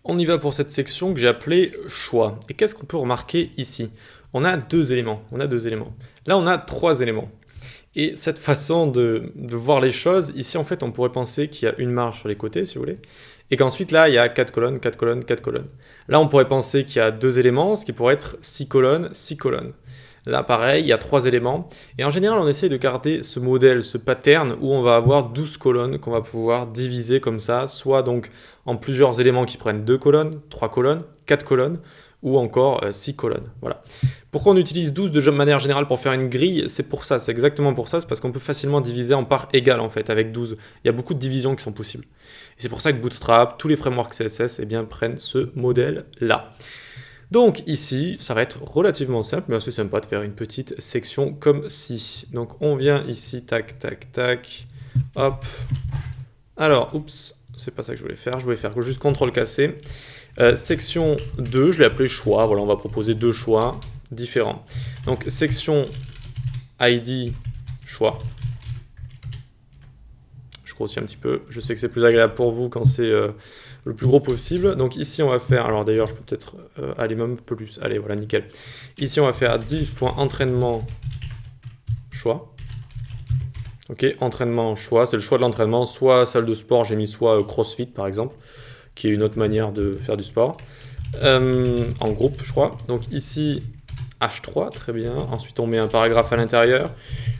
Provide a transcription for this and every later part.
On y va pour cette section que j'ai appelée choix. Et qu'est-ce qu'on peut remarquer ici? On a deux éléments. Là, on a trois éléments. Et cette façon de voir les choses, ici, en fait, on pourrait penser qu'il y a une marge sur les côtés, si vous voulez, et qu'ensuite, là, il y a 4 colonnes, 4 colonnes, 4 colonnes. Là, on pourrait penser qu'il y a deux éléments, ce qui pourrait être 6 colonnes, 6 colonnes. Là, pareil, il y a 3 éléments. Et en général, on essaye de garder ce modèle, ce pattern, où on va avoir 12 colonnes qu'on va pouvoir diviser comme ça, soit donc en plusieurs éléments qui prennent 2 colonnes, 3 colonnes, 4 colonnes, ou encore 6 colonnes. Voilà. Pourquoi on utilise 12 de manière générale pour faire une grille? C'est pour ça, c'est exactement pour ça, c'est parce qu'on peut facilement diviser en parts égales en fait, avec 12. Il y a beaucoup de divisions qui sont possibles. Et c'est pour ça que Bootstrap, tous les frameworks CSS, eh bien, prennent ce modèle-là. Donc ici, ça va être relativement simple, mais assez sympa de faire une petite section comme ci. Donc on vient ici, tac, tac, tac, hop. Alors, oups, c'est pas ça que je voulais faire juste CTRL-C. Section 2, je l'ai appelé choix, voilà, on va proposer deux choix différents. Donc section ID choix. Je grossis un petit peu, je sais que c'est plus agréable pour vous quand c'est le plus gros possible. Donc ici on va faire, alors d'ailleurs je peux peut-être aller même plus, allez voilà nickel. Ici on va faire div.entraînement choix. Ok, entraînement choix, c'est le choix de l'entraînement, soit salle de sport, j'ai mis soit CrossFit par exemple, qui est une autre manière de faire du sport, en groupe je crois. Donc ici H3, très bien, ensuite on met un paragraphe à l'intérieur,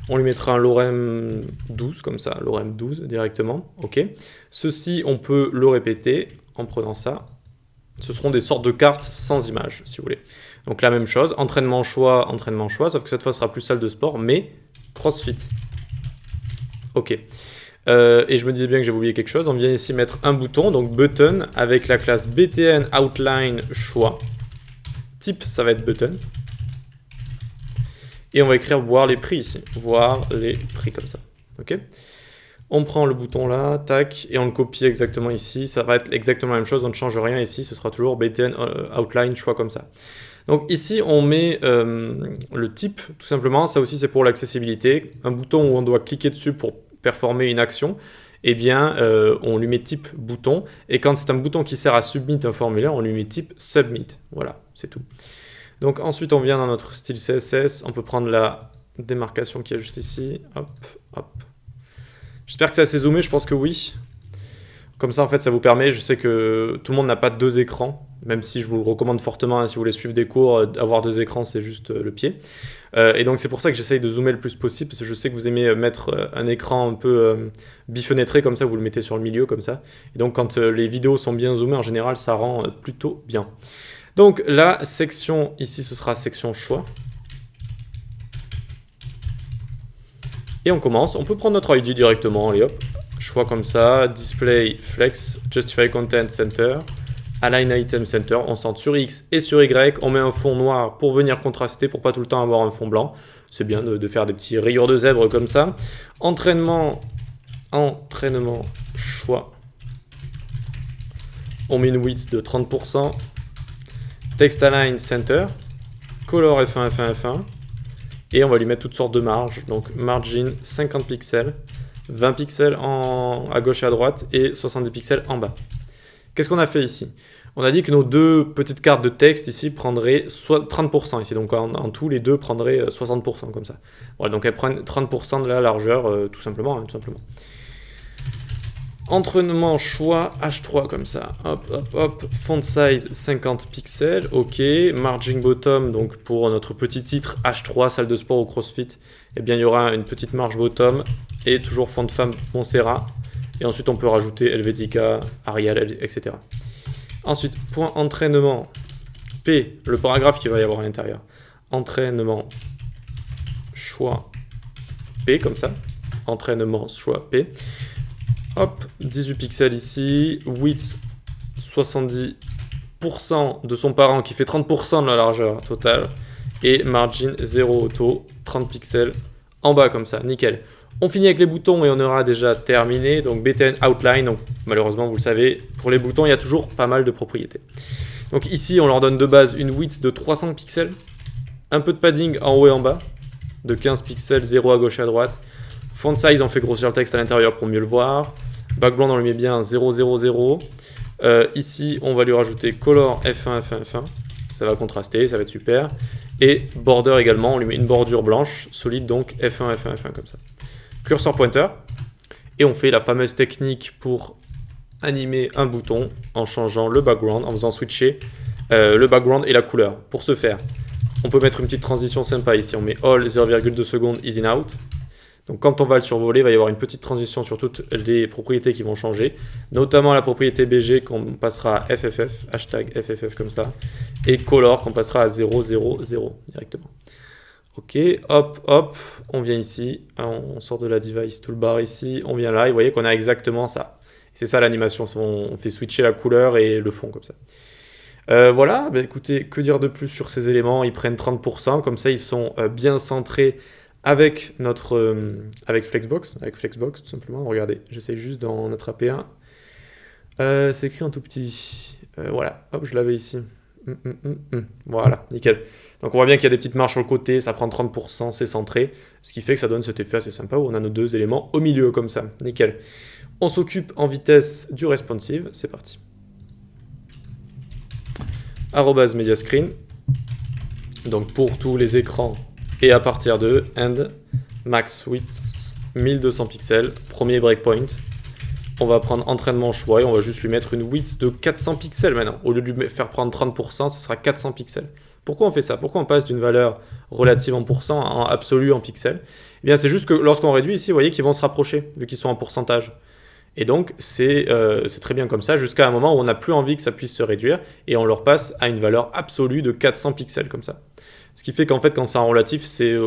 on lui mettra un lorem 12 comme ça, lorem 12 directement, ok. Ceci on peut le répéter en prenant ça, ce seront des sortes de cartes sans image si vous voulez. Donc la même chose, entraînement choix, sauf que cette fois ce sera plus salle de sport, mais CrossFit. Ok. Et je me disais bien que j'avais oublié quelque chose. On vient ici mettre un bouton, donc button, avec la classe btn outline choix. Type, ça va être button. Et on va écrire voir les prix ici. Voir les prix comme ça. Ok. On prend le bouton là, tac, et on le copie exactement ici. Ça va être exactement la même chose, on ne change rien ici. Ce sera toujours btn outline choix comme ça. Donc ici, on met le type, tout simplement. Ça aussi, c'est pour l'accessibilité. Un bouton où on doit cliquer dessus pour performer une action, eh bien, on lui met type bouton. Et quand c'est un bouton qui sert à submit un formulaire, on lui met type submit. Voilà, c'est tout. Donc ensuite, on vient dans notre style CSS. On peut prendre la démarcation qui est juste ici. Hop, hop. J'espère que c'est assez zoomé, je pense que oui. Comme ça, en fait, ça vous permet, je sais que tout le monde n'a pas deux écrans, même si je vous le recommande fortement, hein, si vous voulez suivre des cours, avoir deux écrans, c'est juste le pied. Et donc, c'est pour ça que j'essaye de zoomer le plus possible, parce que je sais que vous aimez mettre un écran un peu bifenêtré, comme ça, vous le mettez sur le milieu, comme ça. Et donc, quand les vidéos sont bien zoomées, en général, ça rend plutôt bien. Donc, la section, ici, ce sera section choix. Et on commence, on peut prendre notre ID directement, allez hop. Choix comme ça, display, flex, justify content center, align item center, on centre sur X et sur Y, on met un fond noir pour venir contraster, pour pas tout le temps avoir un fond blanc. C'est bien de faire des petits rayures de zèbre comme ça. Entraînement, choix. On met une width de 30%. Text align center, color F1, F1, F1. Et on va lui mettre toutes sortes de marges, donc margin 50 pixels. 20 pixels à gauche et à droite et 70 pixels en bas. Qu'est-ce qu'on a fait ici? On a dit que nos deux petites cartes de texte ici prendraient soit 30% ici, donc en tout les deux prendraient 60% comme ça. Voilà, donc elles prennent 30% de la largeur tout simplement, hein, tout simplement. Entraînement choix H3 comme ça, hop hop hop, font size 50 pixels, ok, margin bottom, donc pour notre petit titre H3, salle de sport ou CrossFit, eh bien il y aura une petite marge bottom, et toujours font de femme Montserrat, et ensuite on peut rajouter Helvetica, Arial, etc. Ensuite, point entraînement, P, le paragraphe qu'il va y avoir à l'intérieur, entraînement choix P comme ça, entraînement choix P. Hop, 18 pixels ici, width 70% de son parent qui fait 30% de la largeur totale, et margin 0 auto, 30 pixels en bas comme ça, nickel. On finit avec les boutons et on aura déjà terminé, donc btn outline, donc malheureusement vous le savez, pour les boutons il y a toujours pas mal de propriétés. Donc ici on leur donne de base une width de 300 pixels, un peu de padding en haut et en bas, de 15 pixels, 0 à gauche et à droite. Font size, on fait grossir le texte à l'intérieur pour mieux le voir. Background, on le met bien 0, 0, 0. Ici, on va lui rajouter color F1, F1, F1. Ça va contraster, ça va être super. Et border également, on lui met une bordure blanche, solide, donc F1, F1, F1, comme ça. Cursor pointer. Et on fait la fameuse technique pour animer un bouton en changeant le background, en faisant switcher le background et la couleur. Pour ce faire, on peut mettre une petite transition sympa ici. On met all 0,2 secondes is in out. Donc quand on va le survoler, il va y avoir une petite transition sur toutes les propriétés qui vont changer, notamment la propriété BG qu'on passera à FFF, hashtag FFF comme ça, et color qu'on passera à 000 directement. Ok, hop, hop, on vient ici, on sort de la device toolbar ici, on vient là, et vous voyez qu'on a exactement ça. C'est ça l'animation, on fait switcher la couleur et le fond comme ça. Voilà, bah écoutez, que dire de plus sur ces éléments? Ils prennent 30%, comme ça ils sont bien centrés avec notre avec Flexbox tout simplement. Regardez, j'essaie juste d'en attraper un. C'est écrit en tout petit. Voilà, hop, je l'avais ici. Voilà, nickel. Donc on voit bien qu'il y a des petites marches sur le côté, ça prend 30%, c'est centré, ce qui fait que ça donne cet effet assez sympa où on a nos deux éléments au milieu comme ça, nickel. On s'occupe en vitesse du responsive, c'est parti. Arrobase media screen, donc pour tous les écrans et à partir de end max width 1200 pixels, premier breakpoint. On va prendre entraînement choix et on va juste lui mettre une width de 400 pixels maintenant. Au lieu de lui faire prendre 30%, ce sera 400 pixels. Pourquoi on fait ça? Pourquoi on passe d'une valeur relative en pourcent en absolu en pixels? Eh bien, c'est juste que lorsqu'on réduit ici, vous voyez qu'ils vont se rapprocher, vu qu'ils sont en pourcentage. Et donc, c'est très bien comme ça, jusqu'à un moment où on n'a plus envie que ça puisse se réduire, et on leur passe à une valeur absolue de 400 pixels, comme ça. Ce qui fait qu'en fait, quand c'est en relatif, c'est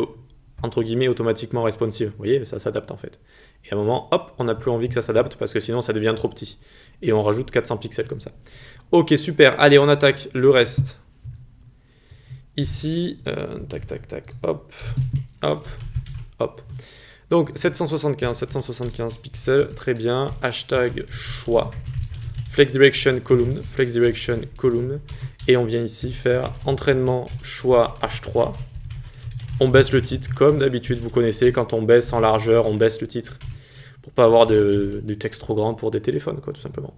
entre guillemets automatiquement responsive. Vous voyez, ça s'adapte en fait. Et à un moment, hop, on n'a plus envie que ça s'adapte, parce que sinon, ça devient trop petit. Et on rajoute 400 pixels comme ça. Ok, super. Allez, on attaque le reste. Ici, tac, tac, tac, hop, hop, hop. Donc 775 pixels, très bien. Hashtag choix. Flex direction column. Et on vient ici faire entraînement choix H3. On baisse le titre comme d'habitude, vous connaissez, quand on baisse en largeur, on baisse le titre. Pour pas avoir du texte trop grand pour des téléphones, quoi, tout simplement.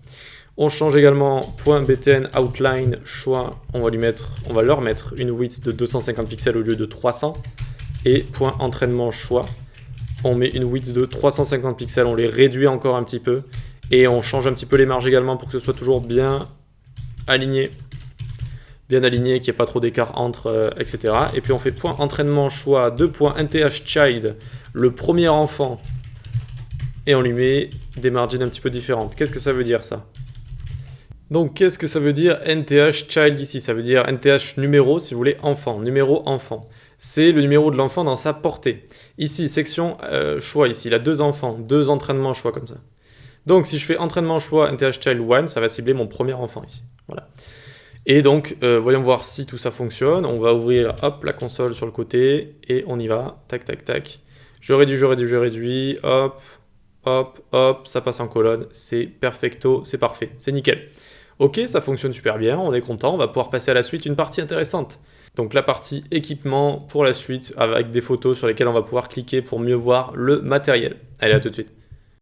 On change également .btn outline choix, on va leur mettre une width de 250 pixels au lieu de 300. Et .entraînement choix, on met une width de 350 pixels, on les réduit encore un petit peu. Et on change un petit peu les marges également pour que ce soit toujours bien aligné. Bien aligné, qu'il n'y ait pas trop d'écart entre, etc. Et puis on fait .entraînement choix, 2.nth child, le premier enfant. Et on lui met des margins un petit peu différentes. Qu'est-ce que ça veut dire ça? Donc qu'est-ce que ça veut dire nth child ici? Ça veut dire nth numéro, si vous voulez, enfant, numéro enfant. C'est le numéro de l'enfant dans sa portée. Ici, section choix, ici, il a deux enfants, deux entraînements choix comme ça. Donc si je fais entraînement choix nth child 1, ça va cibler mon premier enfant ici. Voilà. Et donc, voyons voir si tout ça fonctionne. On va ouvrir, hop, la console sur le côté, et on y va, tac, tac, tac. Je réduis, hop, hop, hop, ça passe en colonne, c'est perfecto, c'est parfait, c'est nickel. Ok, ça fonctionne super bien, on est content, on va pouvoir passer à la suite, une partie intéressante. Donc la partie équipement pour la suite, avec des photos sur lesquelles on va pouvoir cliquer pour mieux voir le matériel. Allez, à tout de suite.